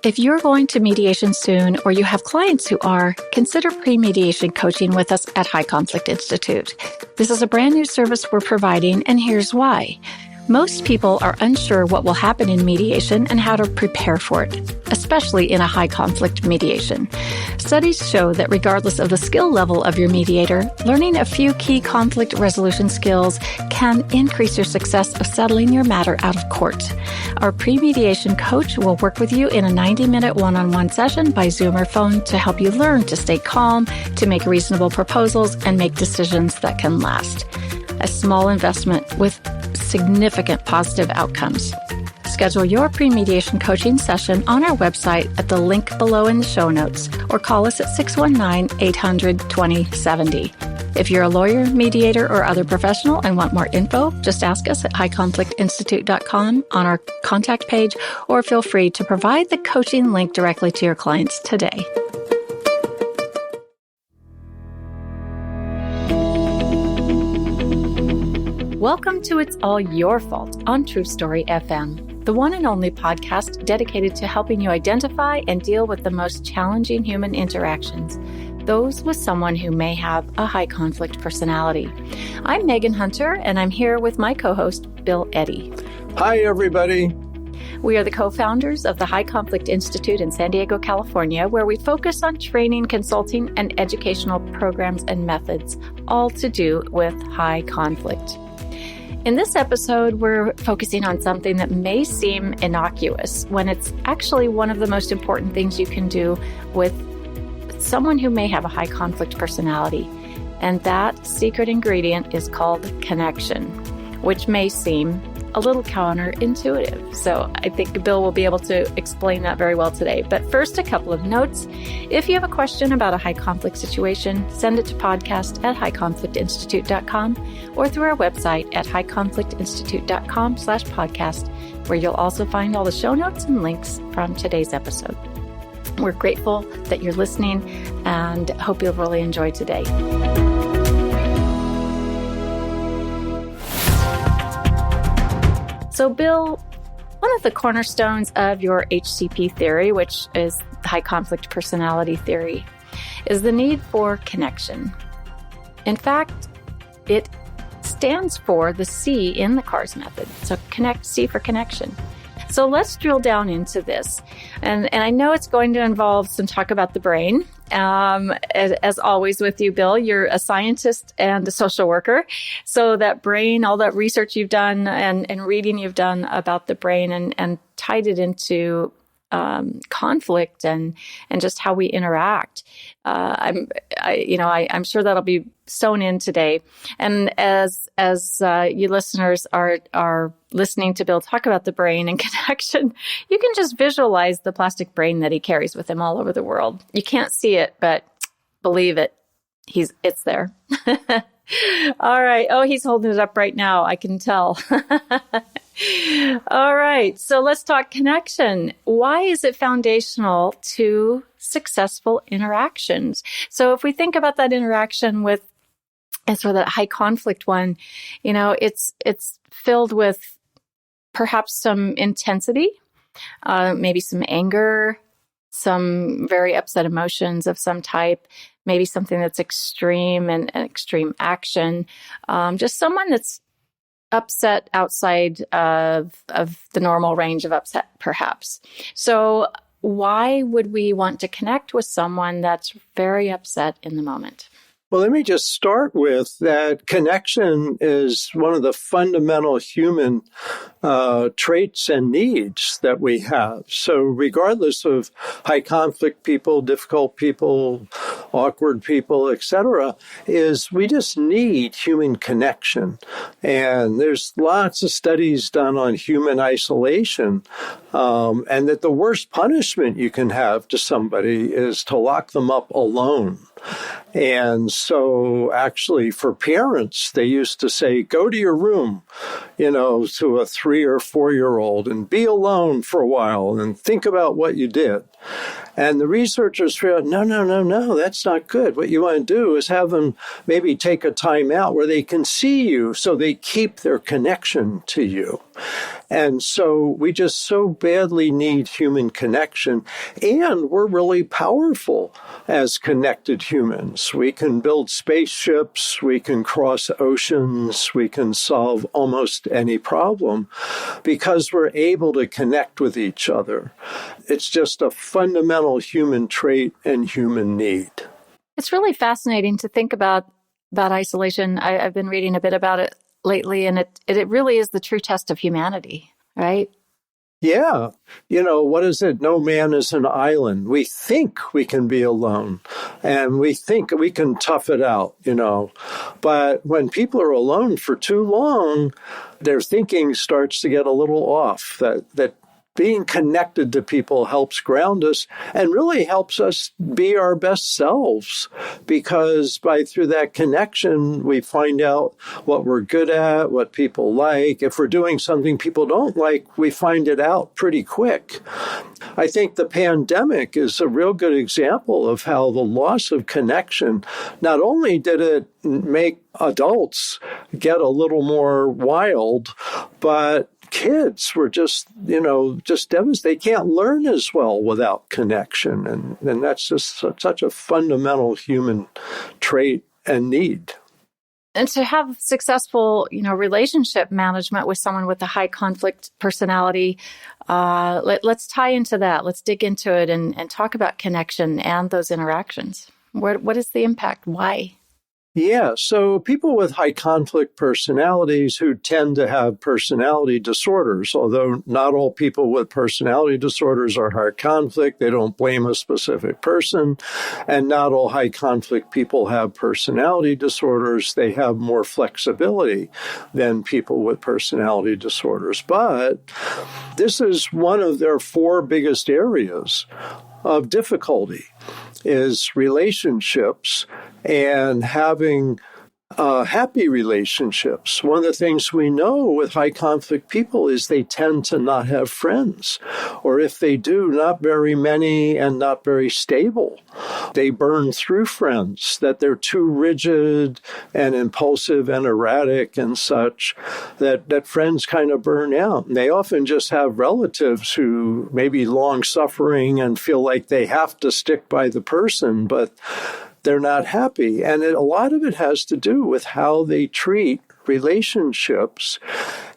If you're going to mediation soon or you have clients who are, consider pre-mediation coaching with us at High Conflict Institute. This is a brand new service we're providing, and here's why. Most people are unsure what will happen in mediation and how to prepare for it, especially in a high conflict mediation. Studies show that regardless of the skill level of your mediator, learning a few key conflict resolution skills can increase your success of settling your matter out of court. Our pre-mediation coach will work with you in a 90-minute one-on-one session by Zoom or phone to help you learn to stay calm, to make reasonable proposals, and make decisions that can last. A small investment with significant positive outcomes. Schedule your pre-mediation coaching session on our website at the link below in the show notes, or call us at 619-800-2070. If you're a lawyer, mediator, or other professional and want more info, just ask us at highconflictinstitute.com on our contact page, or feel free to provide the coaching link directly to your clients today. Welcome to It's All Your Fault on True Story FM, the one and only podcast dedicated to helping you identify and deal with the most challenging human interactions, those with someone who may have a high conflict personality. I'm Megan Hunter, and I'm here with my co-host, Bill Eddy. Hi, everybody. We are the co-founders of the High Conflict Institute in San Diego, California, where we focus on training, consulting, and educational programs and methods, all to do with high conflict. In this episode, we're focusing on something that may seem innocuous when it's actually one of the most important things you can do with someone who may have a high conflict personality. And that secret ingredient is called connection, which may seem a little counterintuitive. So I think Bill will be able to explain that very well today. But first, a couple of notes. If you have a question about a high conflict situation, send it to podcast@highconflictinstitute.com or through our website at highconflictinstitute.com/podcast, where you'll also find all the show notes and links from today's episode. We're grateful that you're listening and hope you'll really enjoy today. So, Bill, one of the cornerstones of your HCP theory, which is high conflict personality theory, is the need for connection. In fact, it stands for the C in the CARS method. So C for connection. So let's drill down into this. And I know it's going to involve some talk about the brain. As always with you, Bill, you're a scientist and a social worker. So that brain, all that research you've done and reading you've done about the brain and tied it into conflict and just how we interact. I'm sure that'll be sewn in today. And as you listeners are listening to Bill talk about the brain and connection, you can just visualize the plastic brain that he carries with him all over the world. You can't see it, but believe it, it's there. All right. Oh, he's holding it up right now. I can tell. All right. So let's talk connection. Why is it foundational to successful interactions? So if we think about that interaction with, and so that high conflict one, it's filled with perhaps some intensity, maybe some anger, some very upset emotions of some type, maybe something that's extreme and extreme action, just someone that's upset outside of the normal range of upset, perhaps. So why would we want to connect with someone that's very upset in the moment? Well, let me just start with that connection is one of the fundamental human traits and needs that we have. So regardless of high conflict people, difficult people, awkward people, etc., is we just need human connection. And there's lots of studies done on human isolation, and that the worst punishment you can have to somebody is to lock them up alone. And so actually for parents, they used to say, go to your room, to a 3 or 4-year-old and be alone for a while and think about what you did. And the researchers figured out, no, that's not good. What you want to do is have them maybe take a time out where they can see you so they keep their connection to you. And so we just so badly need human connection. And we're really powerful as connected humans. We can build spaceships, we can cross oceans, we can solve almost any problem because we're able to connect with each other. It's just a fundamental human trait and human need. It's really fascinating to think about isolation. I've been reading a bit about it lately, and it really is the true test of humanity, right? Yeah. What is it? No man is an island. We think we can be alone and we think we can tough it out, But when people are alone for too long, their thinking starts to get a little off, that being connected to people helps ground us and really helps us be our best selves, because through that connection, we find out what we're good at, what people like. If we're doing something people don't like, we find it out pretty quick. I think the pandemic is a real good example of how the loss of connection, not only did it make adults get a little more wild, but kids were just devastated. They can't learn as well without connection. And that's just such a fundamental human trait and need. And to have successful, relationship management with someone with a high conflict personality, let's tie into that. Let's dig into it and talk about connection and those interactions. What is the impact? Why? Yeah, so people with high conflict personalities who tend to have personality disorders, although not all people with personality disorders are high conflict, they don't blame a specific person, and not all high conflict people have personality disorders. They have more flexibility than people with personality disorders. But this is one of their 4 biggest areas of difficulty, is relationships and having happy relationships. One of the things we know with high conflict people is they tend to not have friends, or if they do, not very many and not very stable. They burn through friends, that they're too rigid and impulsive and erratic and such, that friends kind of burn out. And they often just have relatives who may be long-suffering and feel like they have to stick by the person, but they're not happy. And a lot of it has to do with how they treat relationships.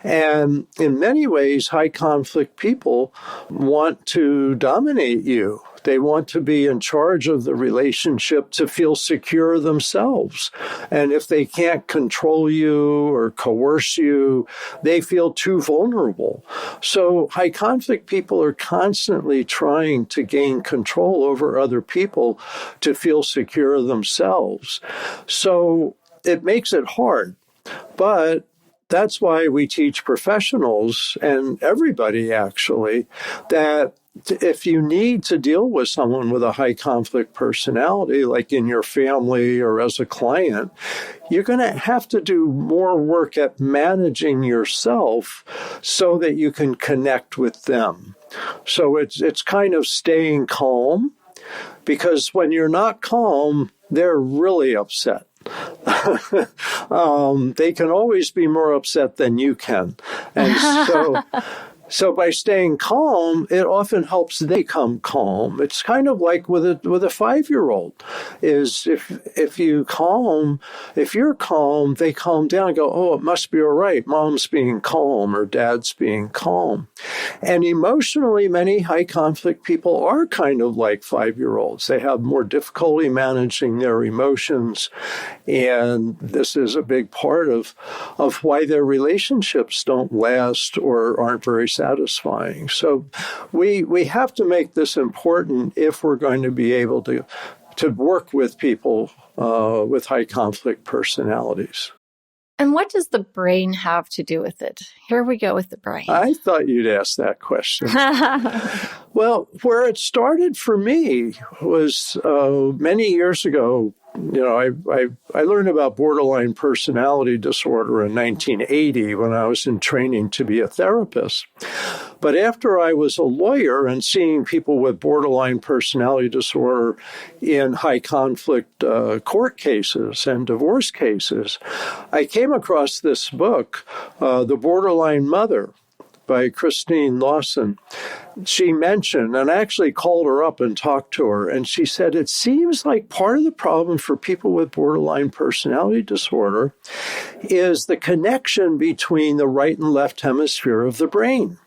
And in many ways, high conflict people want to dominate you. They want to be in charge of the relationship to feel secure themselves. And if they can't control you or coerce you, they feel too vulnerable. So high conflict people are constantly trying to gain control over other people to feel secure themselves. So it makes it hard. But that's why we teach professionals and everybody actually that if you need to deal with someone with a high conflict personality, like in your family or as a client, you're going to have to do more work at managing yourself so that you can connect with them. So it's kind of staying calm, because when you're not calm, they're really upset. They can always be more upset than you can. And so by staying calm, it often helps they become calm. It's kind of like with a 5-year-old, is if you're calm, they calm down and go, oh, it must be all right. Mom's being calm or dad's being calm. And emotionally, many high conflict people are kind of like 5-year-olds. They have more difficulty managing their emotions. And this is a big part of why their relationships don't last or aren't very satisfying. So we have to make this important if we're going to be able to work with people with high conflict personalities. And what does the brain have to do with it? Here we go with the brain. I thought you'd ask that question. Well, where it started for me was many years ago, I learned about borderline personality disorder in 1980 when I was in training to be a therapist. But after I was a lawyer and seeing people with borderline personality disorder in high conflict court cases and divorce cases, I came across this book, The Borderline Mother, by Christine Lawson. She mentioned, and I actually called her up and talked to her, and she said, it seems like part of the problem for people with borderline personality disorder is the connection between the right and left hemisphere of the brain.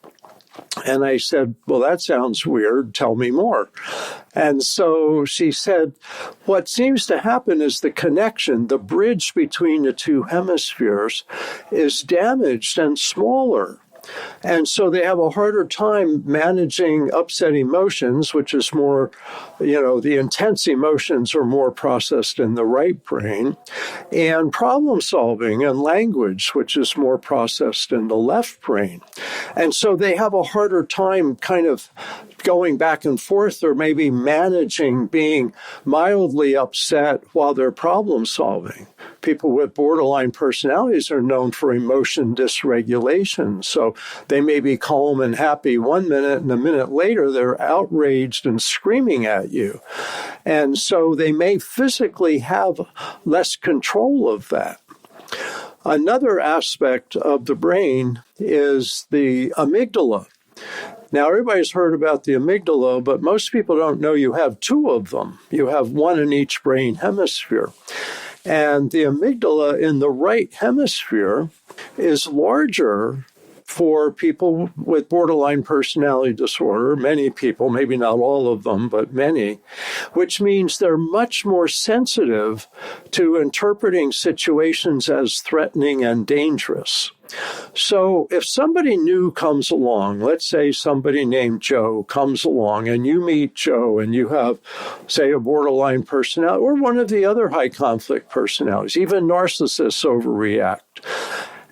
And I said, well, that sounds weird. Tell me more. And so she said, what seems to happen is the connection, the bridge between the two hemispheres is damaged and smaller. And so they have a harder time managing upset emotions, which is more, the intense emotions are more processed in the right brain, and problem solving and language, which is more processed in the left brain. And so they have a harder time kind of going back and forth or maybe managing being mildly upset while they're problem solving. People with borderline personalities are known for emotion dysregulation. So they may be calm and happy 1 minute, and a minute later they're outraged and screaming at you. And so they may physically have less control of that. Another aspect of the brain is the amygdala. Now, everybody's heard about the amygdala, but most people don't know you have two of them. You have one in each brain hemisphere. And the amygdala in the right hemisphere is larger for people with borderline personality disorder, many people, maybe not all of them, but many, which means they're much more sensitive to interpreting situations as threatening and dangerous. So if somebody new comes along, let's say somebody named Joe comes along and you meet Joe and you have, say, a borderline personality or one of the other high conflict personalities, even narcissists overreact.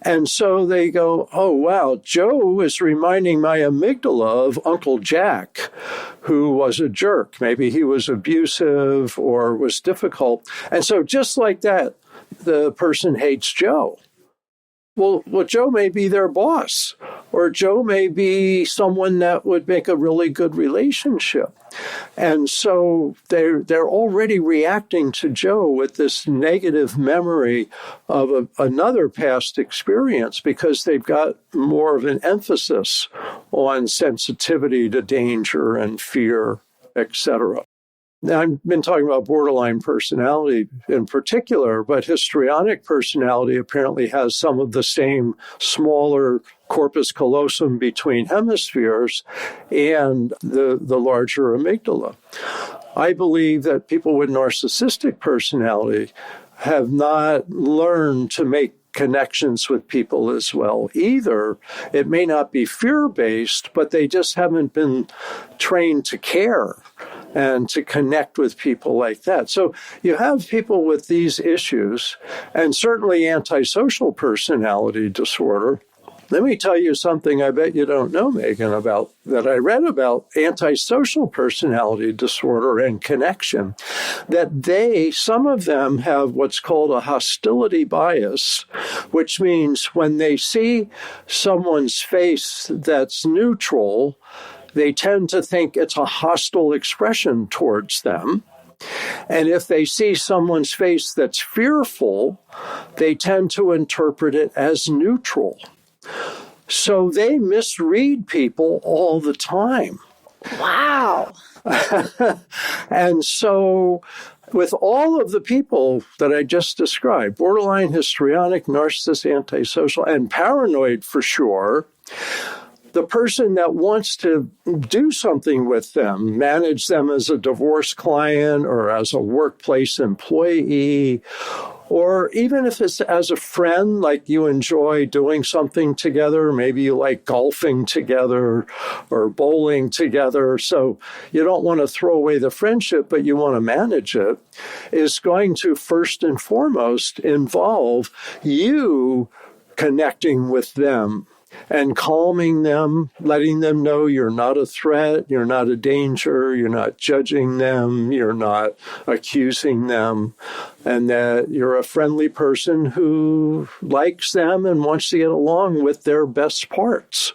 And so they go, oh, wow, Joe is reminding my amygdala of Uncle Jack, who was a jerk. Maybe he was abusive or was difficult. And so just like that, the person hates Joe. Well, Joe may be their boss, or Joe may be someone that would make a really good relationship. And so they're already reacting to Joe with this negative memory of another past experience because they've got more of an emphasis on sensitivity to danger and fear, etc. Now, I've been talking about borderline personality in particular, but histrionic personality apparently has some of the same smaller corpus callosum between hemispheres and the larger amygdala. I believe that people with narcissistic personality have not learned to make connections with people as well either. It may not be fear-based, but they just haven't been trained to care and to connect with people like that. So you have people with these issues, and certainly antisocial personality disorder. Let me tell you something I bet you don't know, Megan, about that I read about antisocial personality disorder and connection, that some of them have what's called a hostility bias, which means when they see someone's face that's neutral, they tend to think it's a hostile expression towards them. And if they see someone's face that's fearful, they tend to interpret it as neutral. So they misread people all the time. Wow. And so with all of the people that I just described, borderline, histrionic, narcissist, antisocial, and paranoid for sure, the person that wants to do something with them, manage them as a divorce client or as a workplace employee, or even if it's as a friend, like you enjoy doing something together, maybe you like golfing together or bowling together, so you don't want to throw away the friendship, but you want to manage it, is going to first and foremost involve you connecting with them and calming them, letting them know you're not a threat, you're not a danger, you're not judging them, you're not accusing them, and that you're a friendly person who likes them and wants to get along with their best parts.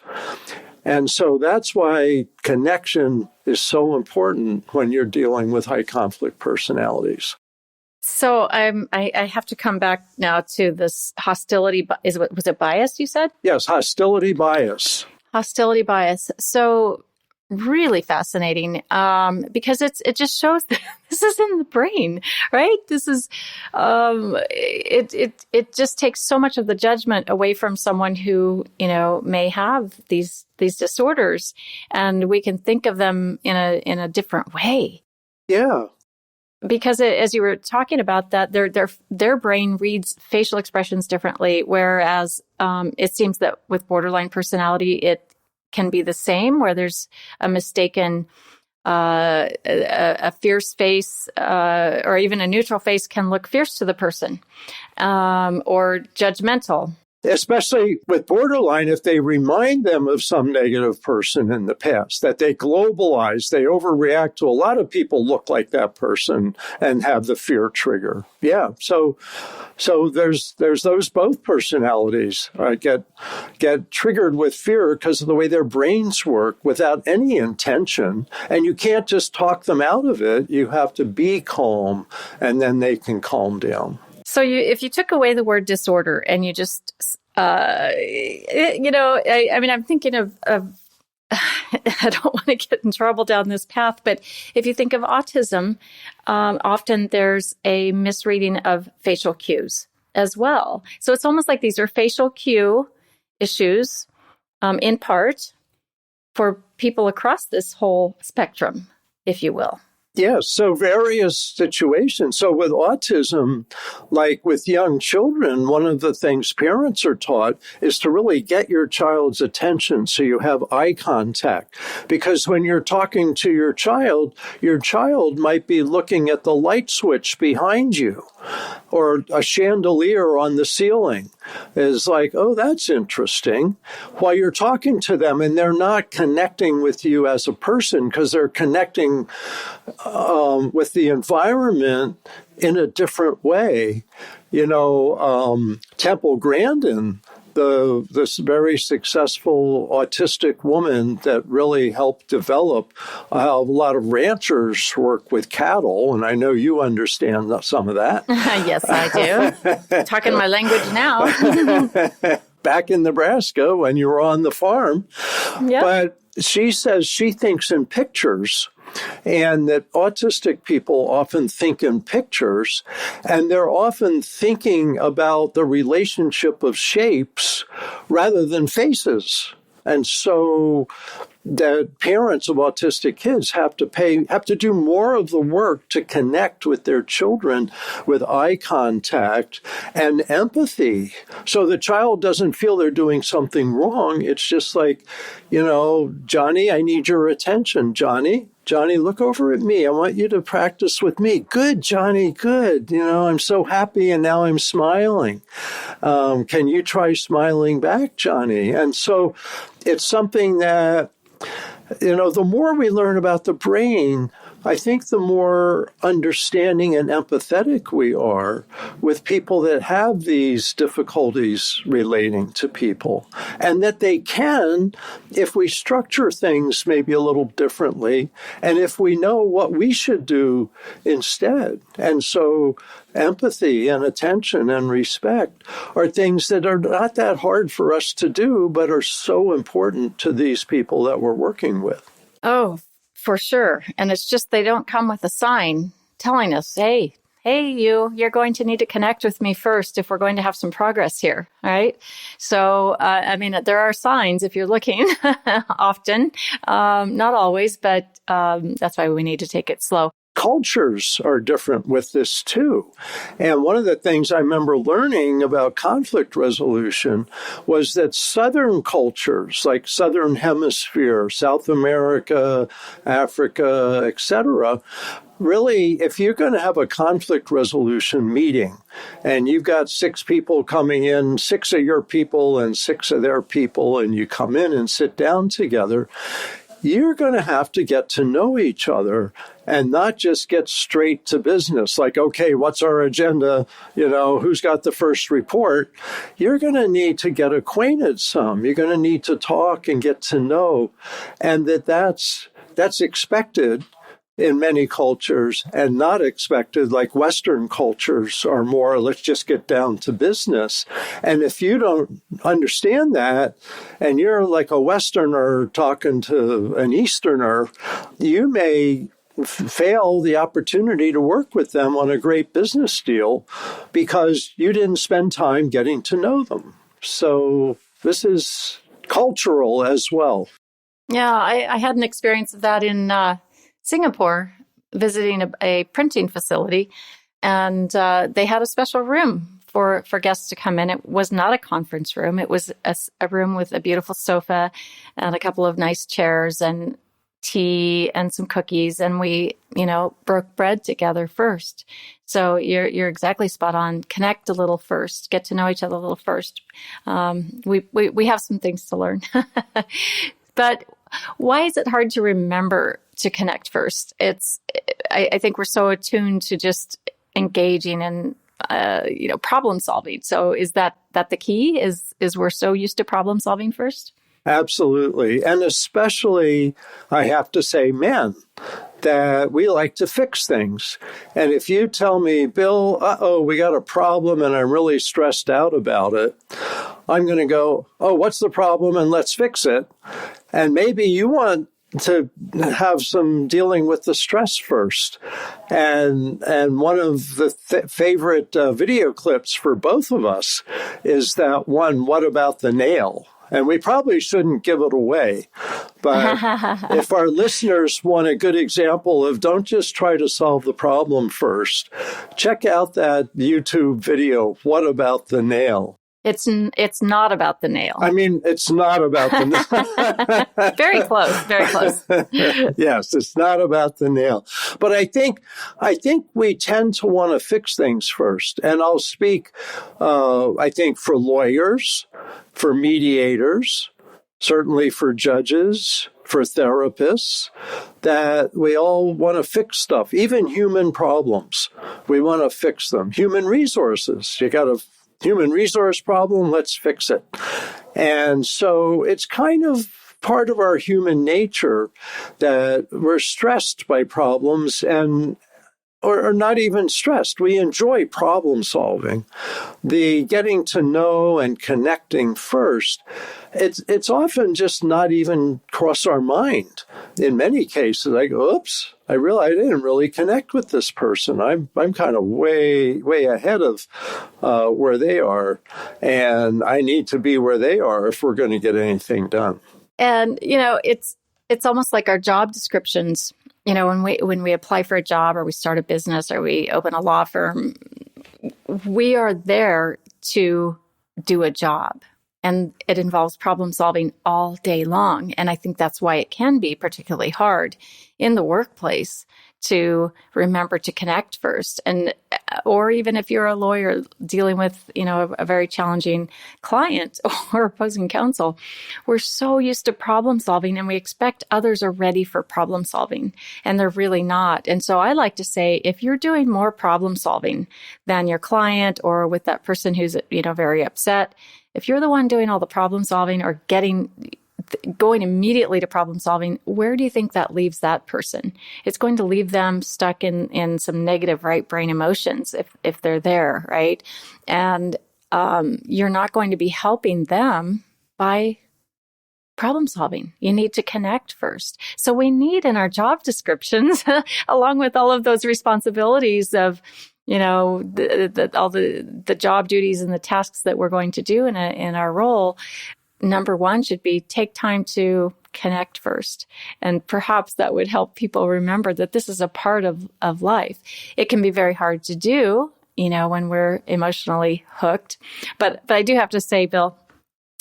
And so that's why connection is so important when you're dealing with high conflict personalities. So I have to come back now to this hostility. Was it bias, you said? Yes, hostility bias. Hostility bias. So really fascinating because it just shows that this is in the brain, right? This is it just takes so much of the judgment away from someone who may have these disorders, and we can think of them in a different way. Yeah. Because as you were talking about that, their brain reads facial expressions differently, whereas it seems that with borderline personality, it can be the same, where there's a mistaken, a fierce face, or even a neutral face can look fierce to the person, or judgmental. Especially with borderline, if they remind them of some negative person in the past, that they globalize, they overreact to a lot of people look like that person and have the fear trigger. Yeah. So there's those both personalities get triggered with fear because of the way their brains work without any intention. And you can't just talk them out of it. You have to be calm, and then they can calm down. So if you took away the word disorder and you just, I'm thinking of I don't want to get in trouble down this path, but if you think of autism, often there's a misreading of facial cues as well. So it's almost like these are facial cue issues, in part, for people across this whole spectrum, if you will. Yes, so various situations. So with autism, like with young children, one of the things parents are taught is to really get your child's attention so you have eye contact. Because when you're talking to your child might be looking at the light switch behind you or a chandelier on the ceiling. Is like, oh, that's interesting, while you're talking to them, and they're not connecting with you as a person because they're connecting with the environment in a different way. Temple Grandin, this very successful autistic woman that really helped develop a lot of ranchers work with cattle, and I know you understand some of that. Yes, I do. Talking my language now. Back in Nebraska when you were on the farm. Yep. But she says she thinks in pictures, and that autistic people often think in pictures, and they're often thinking about the relationship of shapes rather than faces. And so that parents of autistic kids have to do more of the work to connect with their children with eye contact and empathy. So the child doesn't feel they're doing something wrong. It's just like, Johnny, I need your attention. Johnny, look over at me. I want you to practice with me. Good, Johnny, good. I'm so happy and now I'm smiling. Can you try smiling back, Johnny? And so it's something that, the more we learn about the brain, I think the more understanding and empathetic we are with people that have these difficulties relating to people, and that they can, if we structure things maybe a little differently, and if we know what we should do instead. And so empathy and attention and respect are things that are not that hard for us to do, but are so important to these people that we're working with. Oh, for sure. And it's just they don't come with a sign telling us, hey, you're going to need to connect with me first if we're going to have some progress here, right? So, there are signs if you're looking often, not always, but that's why we need to take it slow. cultures are different with this too. And one of the things I remember learning about conflict resolution was that Southern cultures, like Southern Hemisphere, South America, Africa, etc., really, if you're going to have a conflict resolution meeting and you've got 6 people coming in, 6 of your people and 6 of their people, and you come in and sit down together, you're going to have to get to know each other and not just get straight to business. Like, okay, what's our agenda? Who's got the first report? You're going to need to get acquainted some. You're going to need to talk and get to know. And that's expected in many cultures and not expected, like Western cultures are more, let's just get down to business. And if you don't understand that, and you're like a Westerner talking to an Easterner, you may fail the opportunity to work with them on a great business deal because you didn't spend time getting to know them. So this is cultural as well. Yeah, I had an experience of that in Singapore, visiting a printing facility, and they had a special room for guests to come in. It was not a conference room. It was a room with a beautiful sofa and a couple of nice chairs and tea and some cookies. And we, broke bread together first. So you're exactly spot on. Connect a little first. Get to know each other a little first. We have some things to learn. But why is it hard to remember to connect first? I think we're so attuned to just engaging in, problem solving. So is that the key? Is we're so used to problem solving first? Absolutely. And especially, I have to say, men, that we like to fix things. And if you tell me, Bill, we got a problem and I'm really stressed out about it, I'm going to go, what's the problem? And let's fix it. And maybe you want to have some dealing with the stress first. And one of the favorite video clips for both of us is that one, what about the nail? And we probably shouldn't give it away. But if our listeners want a good example of don't just try to solve the problem first, check out that YouTube video, What About the Nail? It's not about the nail. I mean, it's not about the nail. Very close, very close. Yes, it's not about the nail. But I think we tend to want to fix things first. And I'll speak, I think, for lawyers, for mediators, certainly for judges, for therapists, that we all want to fix stuff, even human problems. We want to fix them. Human resources, you got to human resource problem, let's fix it. And so it's kind of part of our human nature that we're stressed by problems or not even stressed. We enjoy problem solving. The getting to know and connecting first, it's often just not even cross our mind. In many cases, I go, oops, I realize I didn't really connect with this person. I'm kind of way ahead of where they are, and I need to be where they are if we're going to get anything done. And it's almost like our job descriptions. When we apply for a job or we start a business or we open a law firm, we are there to do a job. And it involves problem solving all day long. And I think that's why it can be particularly hard in the workplace to remember to connect first. Or even if you're a lawyer dealing with, a very challenging client or opposing counsel, we're so used to problem solving and we expect others are ready for problem solving and they're really not. And so I like to say, if you're doing more problem solving than your client or with that person who's, very upset, if you're the one doing all the problem solving or going immediately to problem solving, where do you think that leaves that person? It's going to leave them stuck in some negative right brain emotions if they're there, right? And you're not going to be helping them by problem solving. You need to connect first. So we need in our job descriptions, along with all of those responsibilities of all the job duties and the tasks that we're going to do in our role, number one should be take time to connect first. And perhaps that would help people remember that this is a part of life. It can be very hard to do, when we're emotionally hooked. But I do have to say, Bill,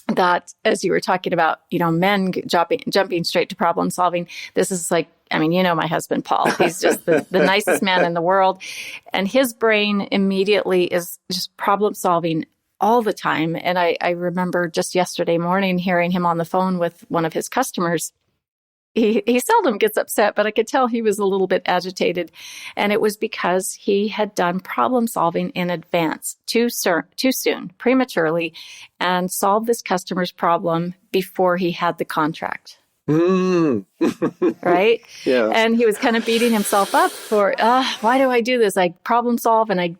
that as you were talking about, men jumping straight to problem solving, this is like, my husband, Paul, he's just the nicest man in the world. And his brain immediately is just problem solving all the time. And I remember just yesterday morning hearing him on the phone with one of his customers. He seldom gets upset, but I could tell he was a little bit agitated. And it was because he had done problem solving in advance, too soon, prematurely, and solved this customer's problem before he had the contract. Right? Yeah. And he was kind of beating himself up for, why do I do this? I problem solve and I,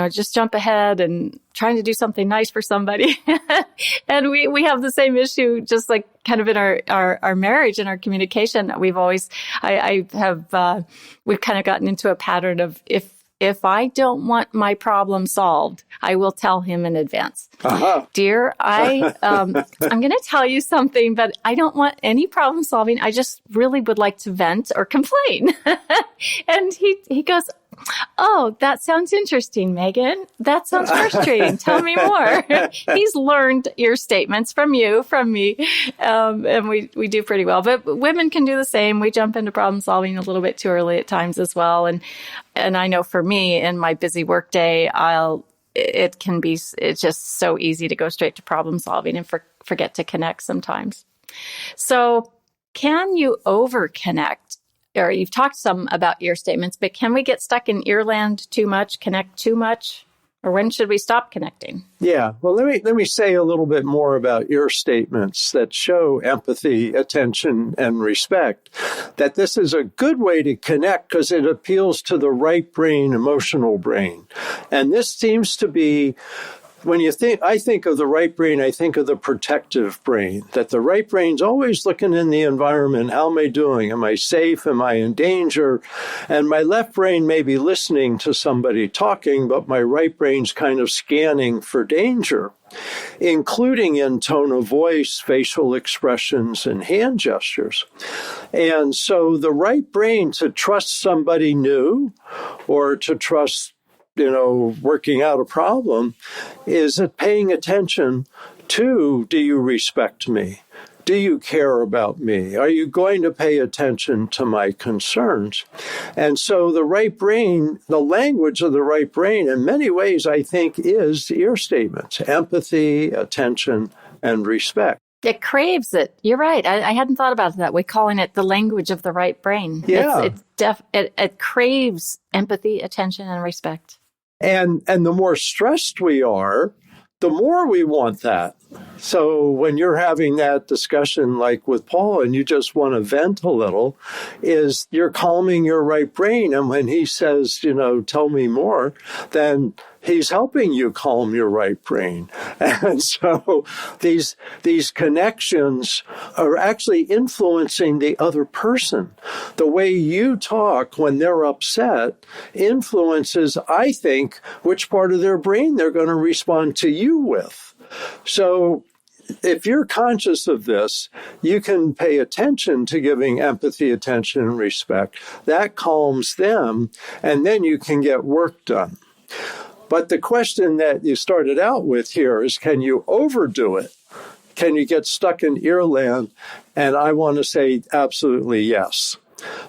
just jump ahead and trying to do something nice for somebody. And we have the same issue, just like kind of in our marriage and our communication. We've always, we've kind of gotten into a pattern of if I don't want my problem solved, I will tell him in advance. Uh-huh. Dear, I'm going to tell you something, but I don't want any problem solving. I just really would like to vent or complain. And he goes, oh, that sounds interesting, Megan. That sounds frustrating. Tell me more. He's learned your statements from you, from me, and we do pretty well. But women can do the same. We jump into problem solving a little bit too early at times as well. And I know for me, in my busy workday, it's just so easy to go straight to problem solving and forget to connect sometimes. So can you over-connect? Or you've talked some about ear statements, but can we get stuck in earland too much, connect too much? Or when should we stop connecting? Yeah, well, let me say a little bit more about ear statements that show empathy, attention, and respect. That this is a good way to connect because it appeals to the right brain, emotional brain. And this seems to be, when I think of the right brain, I think of the protective brain, that the right brain's always looking in the environment. How am I doing? Am I safe? Am I in danger? And my left brain may be listening to somebody talking, but my right brain's kind of scanning for danger, including in tone of voice, facial expressions, and hand gestures. And so the right brain to trust somebody new or to trust working out a problem is paying attention to, do you respect me? Do you care about me? Are you going to pay attention to my concerns? And so the right brain, the language of the right brain, in many ways, I think, is ear statements, empathy, attention, and respect. It craves it. You're right. I hadn't thought about it that way, calling it the language of the right brain. Yeah. It craves empathy, attention, and respect. And the more stressed we are, the more we want that. So when you're having that discussion like with Paul and you just want to vent a little, is you're calming your right brain. And when he says, tell me more, then he's helping you calm your right brain. And so these connections are actually influencing the other person. The way you talk when they're upset influences, I think, which part of their brain they're going to respond to you with. So if you're conscious of this, you can pay attention to giving empathy, attention, and respect. That calms them, and then you can get work done. But the question that you started out with here is, can you overdo it? Can you get stuck in earland? And I want to say absolutely yes.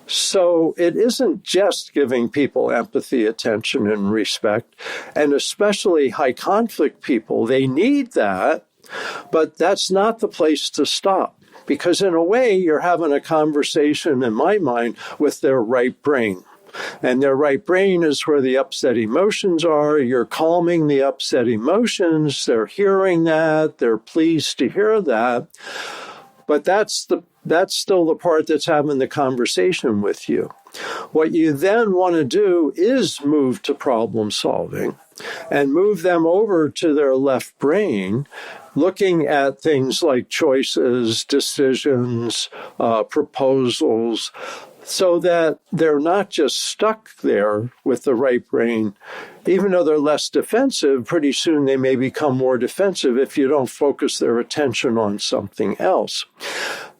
So it isn't just giving people empathy, attention, and respect, and especially high conflict people. They need that, but that's not the place to stop. Because in a way, you're having a conversation, in my mind, with their right brain. And their right brain is where the upset emotions are. You're calming the upset emotions. They're hearing that. They're pleased to hear that. But that's still the part that's having the conversation with you. What you then want to do is move to problem solving and move them over to their left brain, looking at things like choices, decisions, proposals, so that they're not just stuck there with the right brain. Even though they're less defensive, pretty soon they may become more defensive if you don't focus their attention on something else.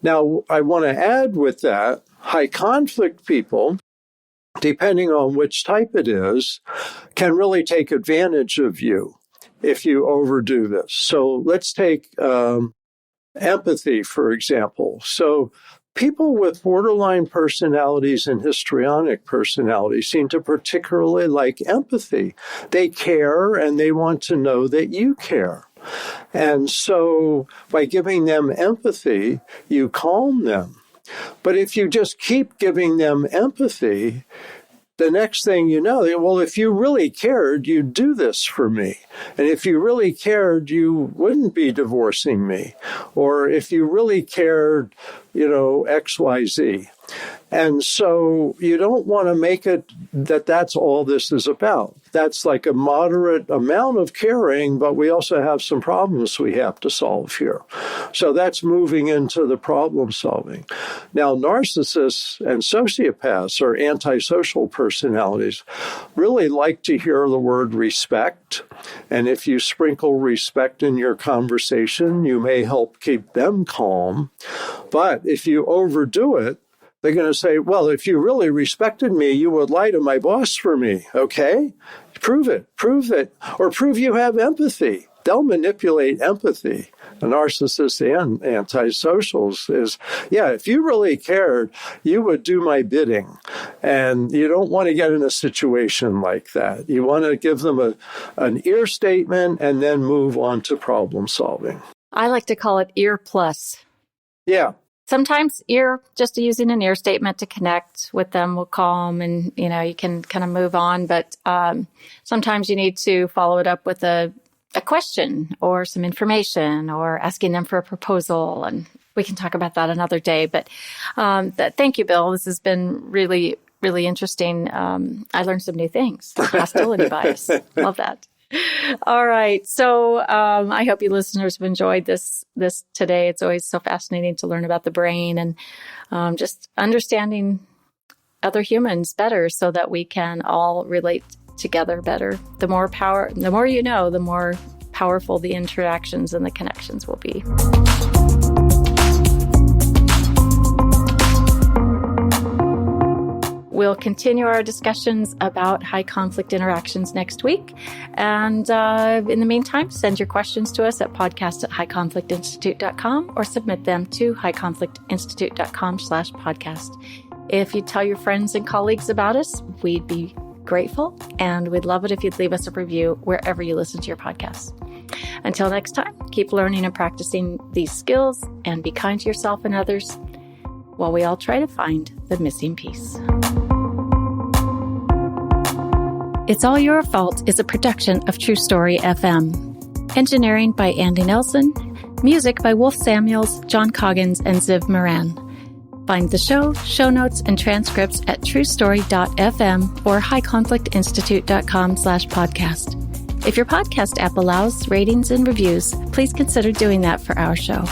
Now, I want to add with that, high conflict people, depending on which type it is, can really take advantage of you if you overdo this. So let's take empathy, for example. So people with borderline personalities and histrionic personalities seem to particularly like empathy. They care and they want to know that you care. And so by giving them empathy, you calm them. But if you just keep giving them empathy, the next thing you know, well, if you really cared, you'd do this for me. And if you really cared, you wouldn't be divorcing me. Or if you really cared, X, Y, Z. And so you don't want to make it that that's all this is about. That's like a moderate amount of caring, but we also have some problems we have to solve here. So that's moving into the problem solving. Now, narcissists and sociopaths, or antisocial personalities, really like to hear the word respect. And if you sprinkle respect in your conversation, you may help keep them calm. But if you overdo it, they're going to say, well, if you really respected me, you would lie to my boss for me, okay? Prove it, or prove you have empathy. They'll manipulate empathy. The narcissists and antisocials is, if you really cared, you would do my bidding. And you don't want to get in a situation like that. You want to give them an ear statement and then move on to problem solving. I like to call it ear plus. Yeah. Sometimes just using an ear statement to connect with them will calm and, you can kind of move on. But sometimes you need to follow it up with a question or some information or asking them for a proposal. And we can talk about that another day. But thank you, Bill. This has been really, really interesting. I learned some new things. Hostility bias. Love that. All right. So I hope you listeners have enjoyed this today. It's always so fascinating to learn about the brain and just understanding other humans better so that we can all relate together better. The more you know, the more powerful the interactions and the connections will be. We'll continue our discussions about high conflict interactions next week. And in the meantime, send your questions to us at podcast@highconflictinstitute.com or submit them to highconflictinstitute.com/podcast. If you tell your friends and colleagues about us, we'd be grateful. And we'd love it if you'd leave us a review wherever you listen to your podcasts. Until next time, keep learning and practicing these skills and be kind to yourself and others while we all try to find the missing piece. It's All Your Fault is a production of True Story FM. Engineering by Andy Nelson. Music by Wolf Samuels, John Coggins, and Ziv Moran. Find the show notes, and transcripts at truestory.fm or highconflictinstitute.com/podcast. If your podcast app allows ratings and reviews, please consider doing that for our show.